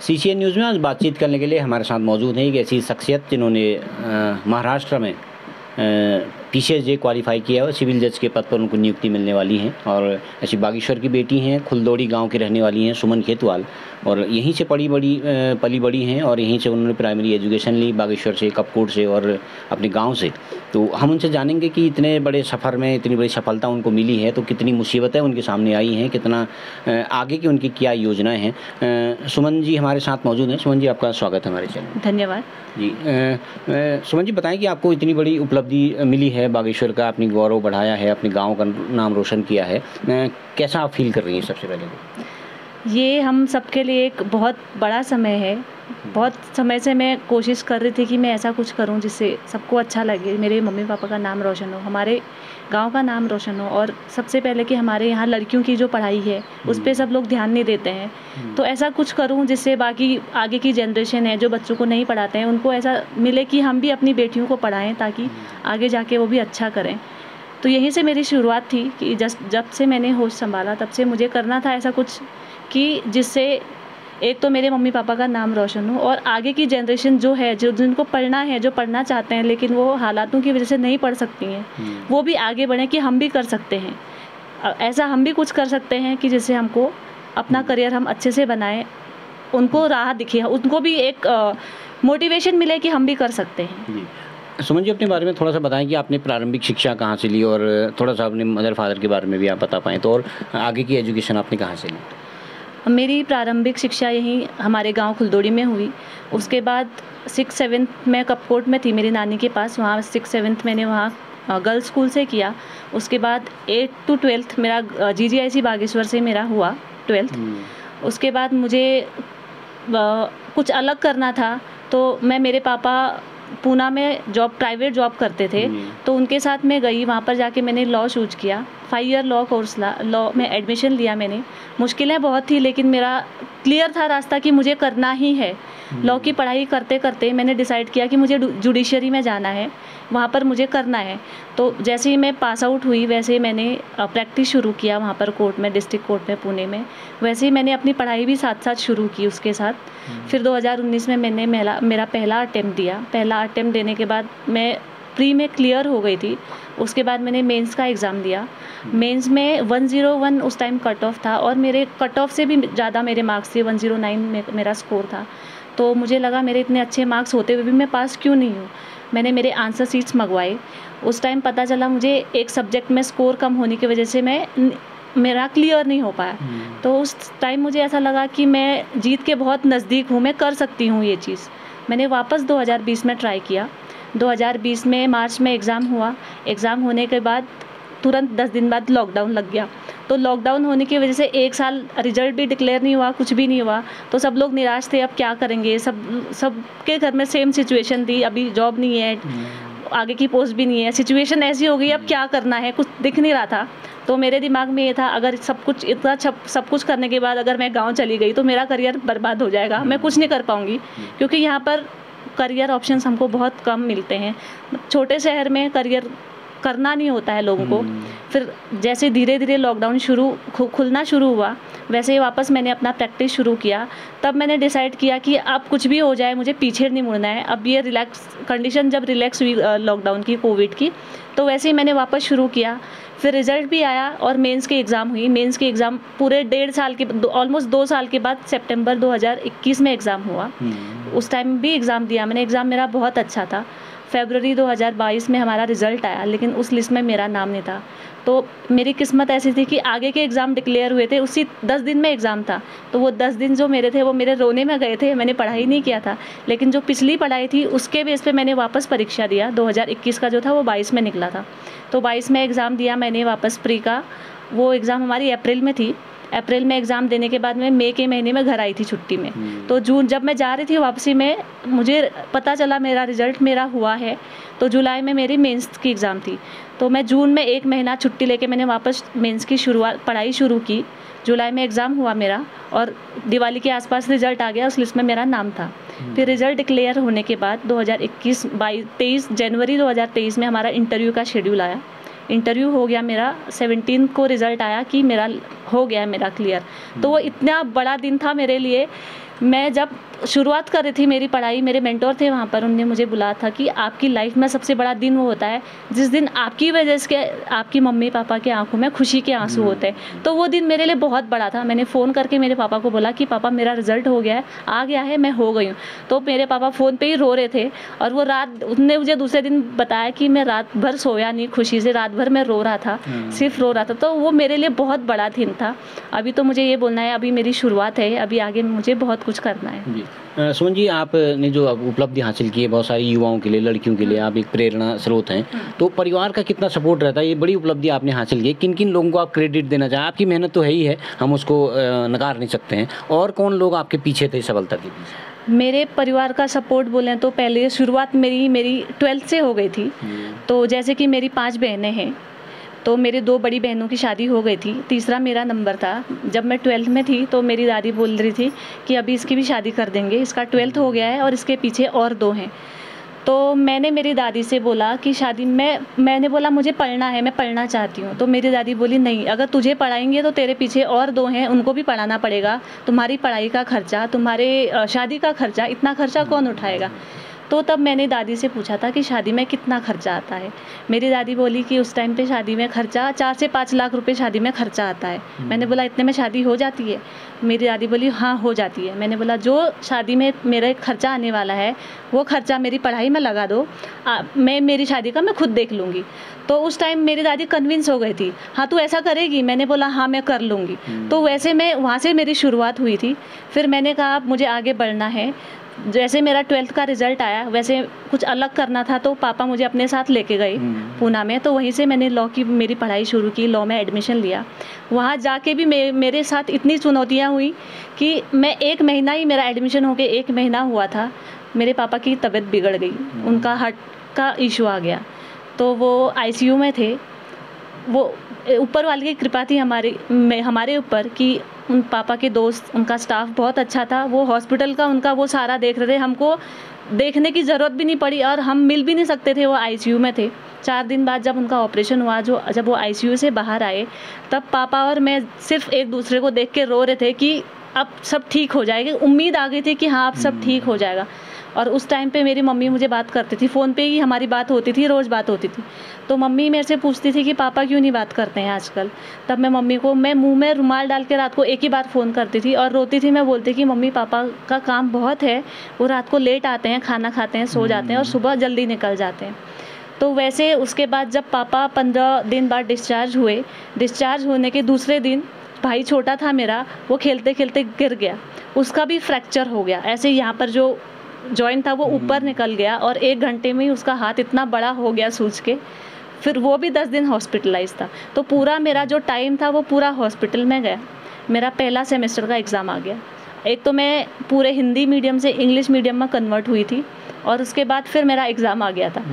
CCN news में आज बातचीत करने के लिए हमारे साथ मौजूद हैं एक ऐसी शख्सियत जिन्होंने महाराष्ट्र में पीसीएसजे क्वालिफाई किया और सिविल जज के पद पर उनको नियुक्ति मिलने वाली है। और ऐसी बागेश्वर की बेटी हैं, खुलदोड़ी गांव की रहने वाली हैं सुमन खेतवाल, और यहीं से पली बड़ी हैं और यहीं से उन्होंने प्राइमरी एजुकेशन ली, बागेश्वर से, कपकोट से और अपने गांव से। तो हम उनसे जानेंगे कि इतने बड़े सफ़र में इतनी बड़ी सफलता उनको मिली है तो कितनी मुसीबतें उनके सामने आई हैं, कितना आगे की उनकी क्या योजनाएँ हैं। सुमन जी हमारे साथ मौजूद हैं। सुमन जी, आपका स्वागत है हमारे चैनल। धन्यवाद जी। सुमन जी, बताएं कि आपको इतनी बड़ी उपलब्धि मिली है, बागेश्वर का अपनी गौरव बढ़ाया है, अपने गांव का नाम रोशन किया है, कैसा आप फील कर रही हैं? सबसे पहले ये हम सबके लिए एक बहुत बड़ा समय है। बहुत समय से मैं कोशिश कर रही थी कि मैं ऐसा कुछ करूं जिससे सबको अच्छा लगे, मेरे मम्मी पापा का नाम रोशन हो, हमारे गांव का नाम रोशन हो, और सबसे पहले कि हमारे यहाँ लड़कियों की जो पढ़ाई है उस पर सब लोग ध्यान नहीं देते हैं। तो ऐसा कुछ करूं जिससे बाकी आगे की जनरेशन है जो बच्चों को नहीं पढ़ाते हैं उनको ऐसा मिले कि हम भी अपनी बेटियों को पढ़ाएं ताकि आगे जाके वो भी अच्छा करें। तो यहीं से मेरी शुरुआत थी कि जब से मैंने होश संभाला तब से मुझे करना था ऐसा कुछ कि जिससे एक तो मेरे मम्मी पापा का नाम रोशन हो और आगे की जनरेशन जो है, जो जिनको पढ़ना है, जो पढ़ना चाहते हैं लेकिन वो हालातों की वजह से नहीं पढ़ सकती हैं, वो भी आगे बढ़ें कि हम भी कर सकते हैं। ऐसा हम भी कुछ कर सकते हैं कि जिससे हमको अपना करियर हम अच्छे से बनाएं, उनको राह दिखे, उनको भी एक मोटिवेशन मिले कि हम भी कर सकते हैं। सुमन जी, अपने बारे में थोड़ा सा बताएं कि आपने प्रारंभिक शिक्षा कहाँ से ली और थोड़ा सा अपने मदर फादर के बारे में भी आप बता पाएँ तो, और आगे की एजुकेशन आपने कहाँ से ली? मेरी प्रारंभिक शिक्षा यहीं हमारे गांव खुलदोड़ी में हुई। उसके बाद 6-7 मैं कपकोट में थी मेरी नानी के पास, वहाँ 6-7 मैंने वहाँ गर्ल्स स्कूल से किया। उसके बाद 8 to 12 मेरा GGIC बागेश्वर से मेरा हुआ 12th। उसके बाद मुझे कुछ अलग करना था तो मेरे पापा पूना में प्राइवेट जॉब करते थे तो उनके साथ मैं गई, वहाँ पर जाके मैंने लॉ चूज किया, 5 ईयर लॉ कोर्स लॉ में एडमिशन लिया मैंने। मुश्किलें बहुत थी लेकिन मेरा क्लियर था रास्ता कि मुझे करना ही है। लॉ की पढ़ाई करते करते मैंने डिसाइड किया कि मुझे जुडिशरी में जाना है, वहाँ पर मुझे करना है। तो जैसे ही मैं पास आउट हुई वैसे ही मैंने प्रैक्टिस शुरू किया वहाँ पर कोर्ट में, डिस्ट्रिक्ट कोर्ट में पुणे में। वैसे ही मैंने अपनी पढ़ाई भी साथ साथ शुरू की उसके साथ। फिर 2019 में मैंने मेरा पहला अटेम्प्ट दिया। पहला अटेम्प्ट देने के बाद मैं प्री में क्लियर हो गई थी। उसके बाद मैंने मेंस का एग्ज़ाम दिया। मेंस में 101 उस टाइम कट ऑफ था और मेरे कट ऑफ से भी ज़्यादा मेरे मार्क्स थे, 109 मेरा स्कोर था। तो मुझे लगा मेरे इतने अच्छे मार्क्स होते हुए भी मैं पास क्यों नहीं हूँ। मैंने मेरे आंसर शीट्स मंगवाए। उस टाइम पता चला मुझे एक सब्जेक्ट में स्कोर कम होने की वजह से मेरा क्लियर नहीं हो पाया। तो उस टाइम मुझे ऐसा लगा कि मैं जीत के बहुत नज़दीक हूँ, मैं कर सकती हूँ ये चीज़। मैंने वापस 2020 में ट्राई किया। 2020 में मार्च में एग्ज़ाम हुआ। एग्ज़ाम होने के बाद तुरंत 10 दिन बाद लॉकडाउन लग गया। तो लॉकडाउन होने की वजह से 1 साल रिजल्ट भी डिक्लेयर नहीं हुआ, कुछ भी नहीं हुआ। तो सब लोग निराश थे, अब क्या करेंगे। सबके घर में सेम सिचुएशन थी, अभी जॉब नहीं है, आगे की पोस्ट भी नहीं है, सिचुएशन ऐसी हो गई, अब क्या करना है, कुछ दिख नहीं रहा था। तो मेरे दिमाग में ये था अगर सब कुछ करने के बाद अगर मैं गाँव चली गई तो मेरा करियर बर्बाद हो जाएगा, मैं कुछ नहीं कर पाऊँगी, क्योंकि यहाँ पर करियर ऑप्शंस हमको बहुत कम मिलते हैं। छोटे शहर में करियर करना नहीं होता है लोगों को। फिर जैसे धीरे धीरे लॉकडाउन खुलना शुरू हुआ वैसे ही वापस मैंने अपना प्रैक्टिस शुरू किया। तब मैंने डिसाइड किया कि अब कुछ भी हो जाए मुझे पीछे नहीं मुड़ना है। अब ये कंडीशन जब रिलैक्स हुई लॉकडाउन की, कोविड की, तो वैसे ही मैंने वापस शुरू किया। फिर रिज़ल्ट भी आया और मेंस की एग्ज़ाम हुई। मेंस की एग्ज़ाम पूरे 1.5 साल के, ऑलमोस्ट 2 साल के बाद सितंबर 2021 में एग्ज़ाम हुआ। उस टाइम भी एग्ज़ाम दिया मैंने। एग्ज़ाम मेरा बहुत अच्छा था। फरवरी 2022 में हमारा रिज़ल्ट आया लेकिन उस लिस्ट में मेरा नाम नहीं था। तो मेरी किस्मत ऐसी थी कि आगे के एग्ज़ाम डिक्लेयर हुए थे, उसी 10 दिन में एग्ज़ाम था। तो वो 10 दिन जो मेरे थे वो मेरे रोने में गए थे। मैंने पढ़ाई नहीं किया था, लेकिन जो पिछली पढ़ाई थी उसके बेस पे मैंने वापस परीक्षा दिया। 2021 का जो था वो 22 में निकला था। तो 22 में एग्ज़ाम दिया मैंने वापस प्री का। वो एग्ज़ाम हमारी अप्रैल में थी। अप्रैल में एग्ज़ाम देने के बाद मैं मई के महीने में घर आई थी छुट्टी में। तो जून जब मैं जा रही थी वापसी में मुझे पता चला मेरा रिज़ल्ट मेरा हुआ है। तो जुलाई में मेरी मेंस की एग्ज़ाम थी। तो मैं जून में 1 महीना छुट्टी लेके मैंने वापस मेंस की पढ़ाई शुरू की। जुलाई में एग्ज़ाम हुआ मेरा और दिवाली के आसपास रिज़ल्ट आ गया, उस लिस्ट में मेरा नाम था। फिर रिज़ल्ट डिक्लेयर होने के बाद 23 जनवरी 2023 में हमारा इंटरव्यू का शेड्यूल आया। इंटरव्यू हो गया मेरा, 17 को रिज़ल्ट आया कि मेरा हो गया मेरा क्लियर। तो वो इतना बड़ा दिन था मेरे लिए मैं जब शुरुआत कर रही थी मेरी पढ़ाई, मेरे मेंटर थे वहाँ पर, उन्होंने मुझे बुलाया था कि आपकी लाइफ में सबसे बड़ा दिन वो होता है जिस दिन आपकी वजह से आपकी मम्मी पापा की आंखों में खुशी के आंसू होते हैं। तो वो दिन मेरे लिए बहुत बड़ा था। मैंने फ़ोन करके मेरे पापा को बोला कि पापा मेरा रिजल्ट हो गया है, आ गया है, मैं हो गई हूँ। तो मेरे पापा फ़ोन पे ही रो रहे थे और वो रात, उनने मुझे दूसरे दिन बताया कि मैं रात भर सोया नहीं, खुशी से रात भर मैं रो रहा था, सिर्फ रो रहा था। तो वो मेरे लिए बहुत बड़ा दिन था। अभी तो मुझे ये बोलना है, अभी मेरी शुरुआत है, अभी आगे मुझे बहुत कुछ करना है। जी सुमन जी, आपने जो अब उपलब्धि हासिल की है बहुत सारी युवाओं के लिए, लड़कियों के लिए आप एक प्रेरणा स्रोत हैं, तो परिवार का कितना सपोर्ट रहता है? ये बड़ी उपलब्धि आपने हासिल की है, किन किन लोगों को आप क्रेडिट देना चाहें? आपकी मेहनत तो है ही है, हम उसको नकार नहीं सकते हैं, और कौन लोग आपके पीछे थे सफलता के पीछे? मेरे परिवार का सपोर्ट बोलें तो पहले शुरुआत मेरी 12th से हो गई थी। तो जैसे कि मेरी 5 बहनें हैं, तो मेरी 2 बड़ी बहनों की शादी हो गई थी, तीसरा मेरा नंबर था। जब मैं 12th में थी तो मेरी दादी बोल रही थी कि अभी इसकी भी शादी कर देंगे, इसका 12th हो गया है और इसके पीछे और 2 हैं। तो मैंने मेरी दादी से बोला कि शादी मैंने बोला मुझे पढ़ना है, मैं पढ़ना चाहती हूँ। तो मेरी दादी बोली नहीं, अगर तुझे पढ़ाएंगे तो तेरे पीछे और 2 हैं, उनको भी पढ़ाना पड़ेगा, तुम्हारी पढ़ाई का खर्चा, तुम्हारे शादी का खर्चा, इतना खर्चा कौन उठाएगा? तो तब मैंने दादी से पूछा था कि शादी में कितना खर्चा आता है। मेरी दादी बोली कि उस टाइम पे शादी में खर्चा 4 से 5 लाख रुपए शादी में खर्चा आता है। मैंने बोला इतने में शादी हो जाती है? मेरी दादी बोली हाँ हो जाती है। मैंने बोला जो शादी में मेरा खर्चा आने वाला है वो खर्चा मेरी पढ़ाई में लगा दो, मैं मेरी शादी का मैं खुद देख लूँगी। तो उस टाइम मेरी दादी कन्विंस हो गई थी, हाँ तू ऐसा करेगी? मैंने बोला हाँ मैं कर लूँगी। तो वैसे मैं वहाँ से मेरी शुरुआत हुई थी। फिर मैंने कहा अब मुझे आगे बढ़ना है। जैसे मेरा 12th का रिज़ल्ट आया वैसे कुछ अलग करना था, तो पापा मुझे अपने साथ लेके गए पूना में। तो वहीं से मैंने लॉ की मेरी पढ़ाई शुरू की, लॉ में एडमिशन लिया। वहाँ जाके भी मेरे साथ इतनी चुनौतियाँ हुई कि मैं 1 महीना ही, मेरा एडमिशन होके 1 महीना हुआ था, मेरे पापा की तबीयत बिगड़ गई, उनका हार्ट का इशू आ गया। तो वो ICU में थे। वो ऊपर वाले की कृपा थी हमारे ऊपर कि उन पापा के दोस्त, उनका स्टाफ बहुत अच्छा था, वो हॉस्पिटल का उनका वो सारा देख रहे थे, हमको देखने की ज़रूरत भी नहीं पड़ी और हम मिल भी नहीं सकते थे, वो ICU में थे। 4 दिन बाद जब उनका ऑपरेशन हुआ, जब वो ICU से बाहर आए, तब पापा और मैं सिर्फ एक दूसरे को देख के रो रहे थे कि अब सब ठीक हो जाएगा। उम्मीद आ गई थी कि हाँ अब सब ठीक हो जाएगा। और उस टाइम पे मेरी मम्मी मुझे बात करती थी, फ़ोन पे ही हमारी बात होती थी, रोज़ बात होती थी। तो मम्मी मेरे से पूछती थी कि पापा क्यों नहीं बात करते हैं आजकल। तब मैं मम्मी को, मैं मुंह में रुमाल डाल के रात को एक ही बार फ़ोन करती थी और रोती थी। मैं बोलती कि मम्मी पापा का काम बहुत है, वो रात को लेट आते हैं, खाना खाते हैं, सो जाते हैं और सुबह जल्दी निकल जाते हैं। तो वैसे उसके बाद जब पापा 15 दिन बाद डिस्चार्ज हुए, डिस्चार्ज होने के दूसरे दिन भाई छोटा था मेरा, वो खेलते खेलते गिर गया, उसका भी फ्रैक्चर हो गया। ऐसे यहाँ पर जो जॉइंट था वो ऊपर निकल गया और 1 घंटे में ही उसका हाथ इतना बड़ा हो गया सूज के। फिर वो भी 10 दिन हॉस्पिटलाइज था। तो पूरा मेरा जो टाइम था वो पूरा हॉस्पिटल में गया। मेरा पहला सेमेस्टर का एग्ज़ाम आ गया। एक तो मैं पूरे हिंदी मीडियम से इंग्लिश मीडियम में कन्वर्ट हुई थी और उसके बाद फिर मेरा एग्ज़ाम आ गया था।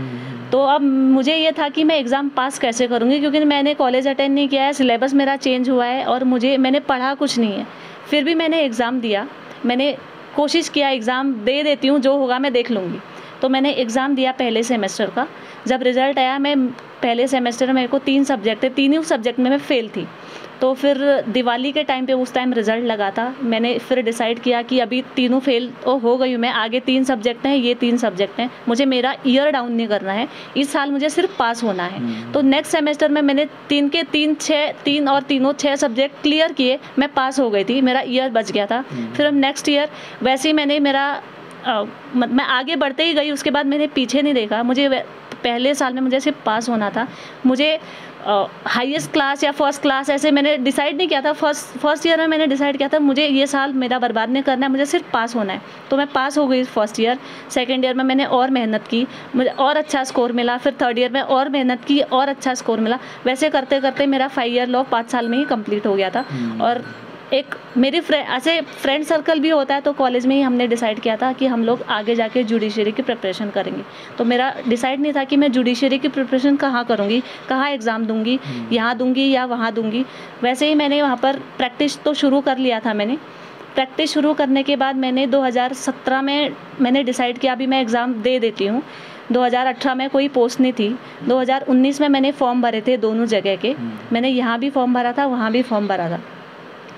तो अब मुझे ये था कि मैं एग्ज़ाम पास कैसे करूँगी, क्योंकि मैंने कॉलेज अटेंड नहीं किया है, सिलेबस मेरा चेंज हुआ है और मैंने पढ़ा कुछ नहीं है। फिर भी मैंने एग्ज़ाम दिया, मैंने कोशिश किया एग्ज़ाम दे देती हूँ, जो होगा मैं देख लूँगी। तो मैंने एग्ज़ाम दिया पहले सेमेस्टर का। जब रिज़ल्ट आया, मैं पहले सेमेस्टर में मेरे को 3 सब्जेक्ट थे, तीनों सब्जेक्ट में मैं फ़ेल थी। तो फिर दिवाली के टाइम पे उस टाइम रिज़ल्ट लगा था। मैंने फिर डिसाइड किया कि अभी तीनों फेल तो हो गई हूँ मैं, आगे 3 सब्जेक्ट हैं, ये 3 सब्जेक्ट हैं, मुझे मेरा ईयर डाउन नहीं करना है, इस साल मुझे सिर्फ पास होना है। तो नेक्स्ट सेमेस्टर में मैंने 3 के 3 और तीनों 6 सब्जेक्ट क्लियर किए, मैं पास हो गई थी, मेरा ईयर बच गया था। फिर अब नेक्स्ट ईयर वैसे ही मैं आगे बढ़ते ही गई, उसके बाद मैंने पीछे नहीं देखा। मुझे पहले साल में मुझे सिर्फ पास होना था, मुझे हाईएस्ट क्लास या फर्स्ट क्लास ऐसे मैंने डिसाइड नहीं किया था। फर्स्ट ईयर में मैंने डिसाइड किया था मुझे ये साल मेरा बर्बाद नहीं करना है, मुझे सिर्फ पास होना है। तो मैं पास हो गई फर्स्ट ईयर। सेकंड ईयर में मैंने और मेहनत की, मुझे और अच्छा स्कोर मिला। फिर थर्ड ईयर में और मेहनत की और अच्छा स्कोर मिला। वैसे करते करते मेरा 5 ईयर लॉ 5 साल में ही कंप्लीट हो गया था। और एक मेरी ऐसे फ्रेंड सर्कल भी होता है, तो कॉलेज में ही हमने डिसाइड किया था कि हम लोग आगे जाके जुडिशरी की प्रिपरेशन करेंगे। तो मेरा डिसाइड नहीं था कि मैं जुडिशरी की प्रिपरेशन कहाँ करूँगी, कहाँ एग्ज़ाम दूँगी, यहाँ दूँगी या वहाँ दूँगी। वैसे ही मैंने वहाँ पर प्रैक्टिस तो शुरू कर लिया था। मैंने प्रैक्टिस शुरू करने के बाद मैंने 2017 में मैंने डिसाइड किया अभी मैं एग्ज़ाम दे देती हूँ। 2018 में कोई पोस्ट नहीं थी। 2019 में मैंने फॉर्म भरे थे दोनों जगह के, मैंने यहाँ भी फॉर्म भरा था, वहाँ भी फॉर्म भरा था।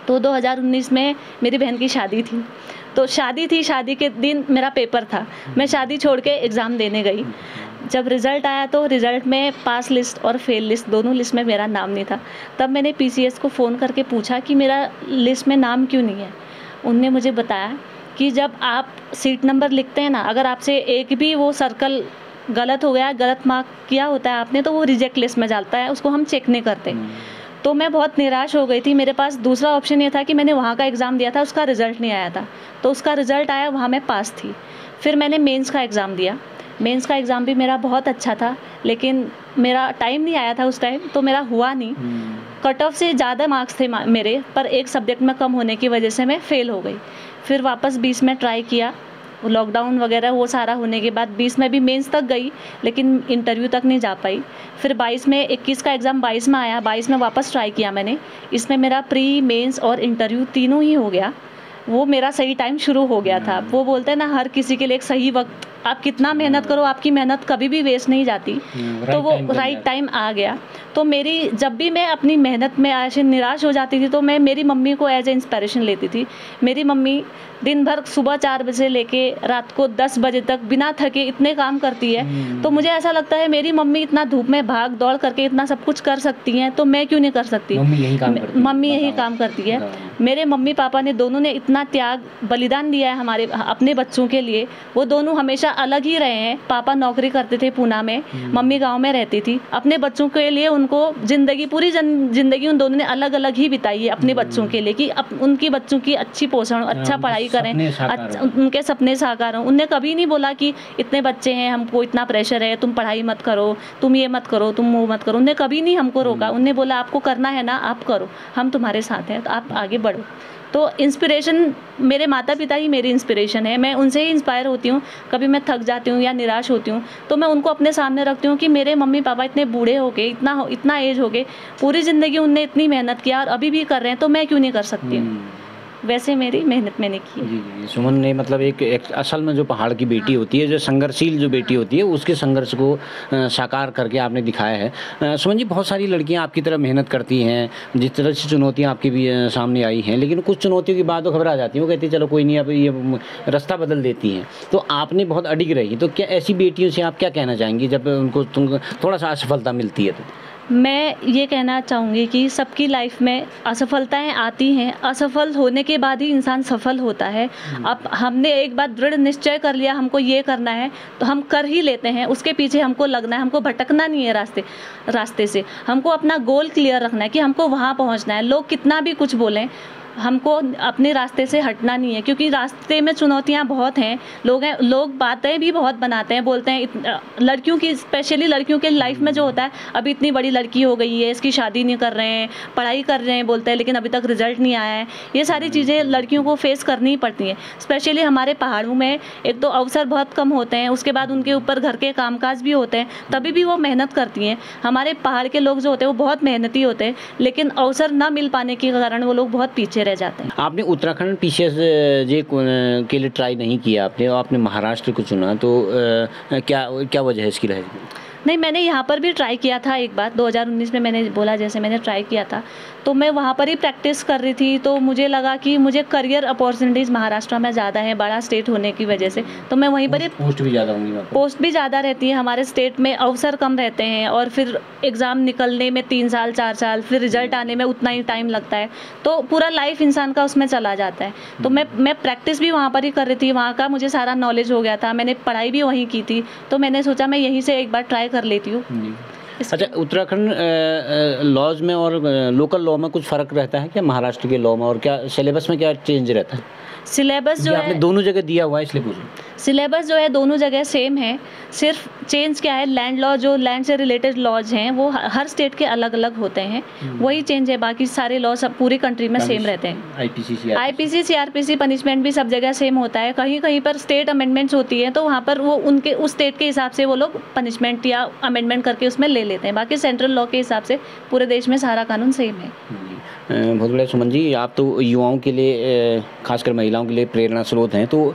तो 2019 में मेरी बहन की शादी थी, तो शादी थी, शादी के दिन मेरा पेपर था, मैं शादी छोड़ के एग्ज़ाम देने गई। जब रिज़ल्ट आया तो रिज़ल्ट में पास लिस्ट और फेल लिस्ट दोनों लिस्ट में मेरा नाम नहीं था। तब मैंने पीसीएस को फ़ोन करके पूछा कि मेरा लिस्ट में नाम क्यों नहीं है। उनने मुझे बताया कि जब आप सीट नंबर लिखते हैं ना, अगर आपसे एक भी वो सर्कल गलत हो गया, गलत मार्क किया होता है आपने, तो वो रिजेक्ट लिस्ट में जाता है, उसको हम चेक नहीं करते। तो मैं बहुत निराश हो गई थी। मेरे पास दूसरा ऑप्शन ये था कि मैंने वहाँ का एग्ज़ाम दिया था, उसका रिज़ल्ट नहीं आया था, तो उसका रिज़ल्ट आया, वहाँ मैं पास थी। फिर मैंने मेंस का एग्ज़ाम दिया। मेंस का एग्ज़ाम भी मेरा बहुत अच्छा था, लेकिन मेरा टाइम नहीं आया था उस टाइम, तो मेरा हुआ नहीं। कट ऑफ से ज़्यादा मार्क्स थे मेरे, पर एक सब्जेक्ट में कम होने की वजह से मैं फ़ेल हो गई। फिर वापस 20 में ट्राई किया, लॉकडाउन वगैरह वो सारा होने के बाद 20 में भी मेंस तक गई, लेकिन इंटरव्यू तक नहीं जा पाई। फिर 22 में 21 का एग्ज़ाम 22 में आया, 22 में वापस ट्राई किया मैंने। इसमें मेरा प्री, मेंस और इंटरव्यू तीनों ही हो गया। वो मेरा सही टाइम शुरू हो गया था। वो बोलते हैं ना, हर किसी के लिए एक सही वक्त, आप कितना मेहनत करो, आपकी मेहनत कभी भी वेस्ट नहीं जाती। तो वो राइट टाइम आ गया। तो मेरी, जब भी मैं अपनी मेहनत में ऐसे निराश हो जाती थी, तो मैं मेरी मम्मी को एज ए इंस्पिरेशन लेती थी। मेरी मम्मी दिन भर सुबह 4 बजे लेके रात को 10 बजे तक बिना थके इतने काम करती है। तो मुझे ऐसा लगता है मेरी मम्मी इतना धूप में भाग दौड़ करके इतना सब कुछ कर सकती हैं, तो मैं क्यों नहीं कर सकती। मम्मी यही काम करती है। मेरे मम्मी पापा ने दोनों ने इतना त्याग बलिदान दिया है हमारे अपने बच्चों के लिए। वो दोनों हमेशा अलग ही रहे हैं। पापा नौकरी करते थे पूना में, मम्मी गांव में रहती थी। अपने बच्चों के लिए उनको जिंदगी, पूरी जिंदगी उन दोनों ने अलग अलग ही बिताई है अपने बच्चों के लिए, कि उनकी बच्चों की अच्छी पोषण, अच्छा पढ़ाई करें, उनके सपने साकार हों। उनने कभी नहीं बोला कि इतने बच्चे हैं, हमको इतना प्रेशर है, तुम पढ़ाई मत करो, तुम ये मत करो, तुम वो मत करो। उनने कभी नहीं हमको रोका। उनने बोला आपको करना है ना, आप करो, हम तुम्हारे साथ हैं, तो आप आगे बढ़ो। तो इंस्पिरेशन, मेरे माता पिता ही मेरी इंस्पिरेशन है। मैं उनसे ही इंस्पायर होती हूँ। कभी मैं थक जाती हूँ या निराश होती हूँ, तो मैं उनको अपने सामने रखती हूँ कि मेरे मम्मी पापा इतने बूढ़े हो गए, इतना एज हो गए, पूरी ज़िंदगी उनने इतनी मेहनत किया और अभी भी कर रहे हैं, तो मैं क्यों नहीं कर सकती हूँ। वैसे मेरी मेहनत मैंने की है। जी, सुमन ने मतलब एक असल में जो पहाड़ की बेटी होती है, जो संघर्षशील जो बेटी होती है, उसके संघर्ष को साकार करके आपने दिखाया है। सुमन जी, बहुत सारी लड़कियां आपकी तरह मेहनत करती हैं, जिस तरह से चुनौतियां आपके भी सामने आई हैं, लेकिन कुछ चुनौतियों के बाद वो घबरा जाती हैं, वो कहती है चलो कोई नहीं, अब ये रास्ता बदल देती हैं। तो आपने बहुत अडिग रही, तो क्या ऐसी बेटियों से आप क्या कहना चाहेंगी जब उनको थोड़ा सा असफलता मिलती है? तो मैं ये कहना चाहूँगी कि सबकी लाइफ में असफलताएं आती हैं, असफल होने के बाद ही इंसान सफल होता है। अब हमने एक बार दृढ़ निश्चय कर लिया हमको ये करना है, तो हम कर ही लेते हैं। उसके पीछे हमको लगना है, हमको भटकना नहीं है रास्ते से। हमको अपना गोल क्लियर रखना है कि हमको वहाँ पहुँचना है। लोग कितना भी कुछ बोलें, हमको अपने रास्ते से हटना नहीं है, क्योंकि रास्ते में चुनौतियां बहुत हैं। लोग बातें भी बहुत बनाते हैं, बोलते हैं लड़कियों की, स्पेशली लड़कियों के लाइफ में जो होता है, अभी इतनी बड़ी लड़की हो गई है, इसकी शादी नहीं कर रहे हैं, पढ़ाई कर रहे हैं बोलते हैं, लेकिन अभी तक रिजल्ट नहीं आया है। ये सारी चीज़ें लड़कियों को फेस करनी ही पड़ती हैं। स्पेशली हमारे पहाड़ों में एक तो अवसर बहुत कम होते हैं, उसके बाद उनके ऊपर घर के कामकाज भी होते हैं, तभी भी वो मेहनत करती हैं। हमारे पहाड़ के लोग जो होते हैं वो बहुत मेहनती होते हैं, लेकिन अवसर न मिल पाने के कारण वो लोग बहुत पीछे रह जाते हैं। आपने उत्तराखंड पीसीएस जे के लिए ट्राई नहीं किया आपने महाराष्ट्र को चुना, तो क्या वजह है इसकी रहेगी? नहीं, मैंने यहाँ पर भी ट्राई किया था एक बार 2019 में। मैंने बोला जैसे मैंने ट्राई किया था, तो मैं वहाँ पर ही प्रैक्टिस कर रही थी। तो मुझे लगा कि मुझे करियर अपॉर्चुनिटीज़ महाराष्ट्र में ज़्यादा है, बड़ा स्टेट होने की वजह से, तो मैं वहीं पर ही, पोस्ट भी ज़्यादा होंगी, पोस्ट भी ज़्यादा रहती है हमारे स्टेट में, अवसर कम रहते हैं, और फिर एग्ज़ाम निकलने में 3 साल 4 साल, फिर रिजल्ट आने में उतना ही टाइम लगता है, तो पूरा लाइफ इंसान का उसमें चला जाता है। तो मैं प्रैक्टिस भी वहाँ पर ही कर रही थी, वहाँ का मुझे सारा नॉलेज हो गया था, मैंने पढ़ाई भी वहीं की थी, तो मैंने सोचा मैं यहीं से एक बार ट्राई कर लेती हूँ। अच्छा, उत्तराखंड लॉज में और लोकल लॉ में कुछ फ़र्क रहता है क्या महाराष्ट्र के लॉ में, और क्या सिलेबस में क्या चेंज रहता है? सिलेबस जो है, आपने दोनों जगह दिया हुआ है इसलिए पूछूं। सिलेबस जो है दोनों जगह सेम है, सिर्फ चेंज क्या है, लैंड लॉ, जो लैंड से रिलेटेड लॉज हैं वो हर स्टेट के अलग अलग होते हैं, वही चेंज है। बाकी सारे लॉ सब पूरी कंट्री में सेम रहते हैं। आईपीसी सीआरपीसी पनिशमेंट भी सब जगह सेम होता है। कहीं कहीं पर स्टेट अमेंडमेंट्स होती है, तो वहाँ पर वो उनके उस स्टेट के हिसाब से वो लोग पनिशमेंट या अमेंडमेंट करके उसमें ले लेते हैं। बाकी सेंट्रल लॉ के हिसाब से पूरे देश में सारा कानून सेम है। बहुत बढ़िया सुमन जी, आप तो युवाओं के लिए, खासकर महिलाओं के लिए प्रेरणा स्रोत हैं। तो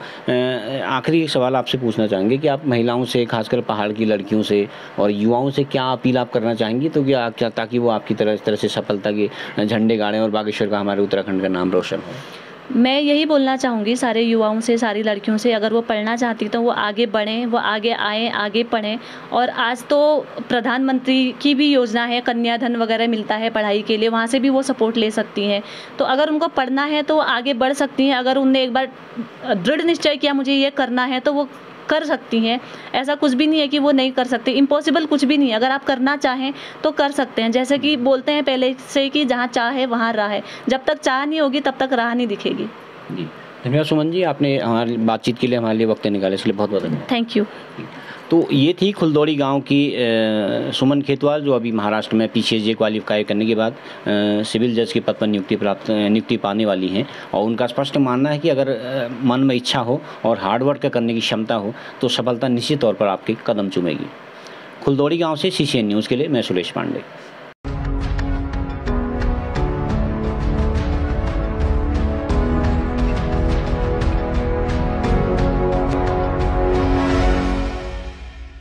आखिरी एक सवाल आपसे पूछना चाहेंगे कि आप महिलाओं से, खासकर पहाड़ की लड़कियों से और युवाओं से क्या अपील आप करना चाहेंगी, तो ताकि वो आपकी तरह इस तरह से सफलता के झंडे गाड़ें और बागेश्वर का, हमारे उत्तराखंड का नाम रोशन हो? मैं यही बोलना चाहूँगी सारे युवाओं से, सारी लड़कियों से, अगर वो पढ़ना चाहती तो वो आगे बढ़ें, वो आगे आएँ, आगे पढ़ें। और आज तो प्रधानमंत्री की भी योजना है, कन्याधन वगैरह मिलता है पढ़ाई के लिए, वहाँ से भी वो सपोर्ट ले सकती हैं। तो अगर उनको पढ़ना है तो आगे बढ़ सकती हैं। अगर उनने एक बार दृढ़ निश्चय किया मुझे ये करना है तो वो कर सकती हैं। ऐसा कुछ भी नहीं है कि वो नहीं कर सकती, इम्पॉसिबल कुछ भी नहीं है। अगर आप करना चाहें तो कर सकते हैं। जैसे कि बोलते हैं पहले से कि जहाँ चाह है वहाँ राह है। जब तक चाह नहीं होगी तब तक राह नहीं दिखेगी। जी धन्यवाद सुमन जी, आपने हमारी बातचीत के लिए हमारे लिए वक्त निकाले, इसलिए बहुत बहुत धन्यवाद। Thank you. तो ये थी खुलदौड़ी गांव की सुमन खेतवाल, जो अभी महाराष्ट्र में PCSJ क्वालिफाई करने के बाद सिविल जज के पद पर नियुक्ति पाने वाली हैं। और उनका स्पष्ट मानना है कि अगर मन में इच्छा हो और हार्डवर्क करने की क्षमता हो तो सफलता निश्चित तौर पर आपके कदम चूमेगी। खुलदौड़ी गांव से CCN न्यूज़ के लिए मैं सुरेश पांडे।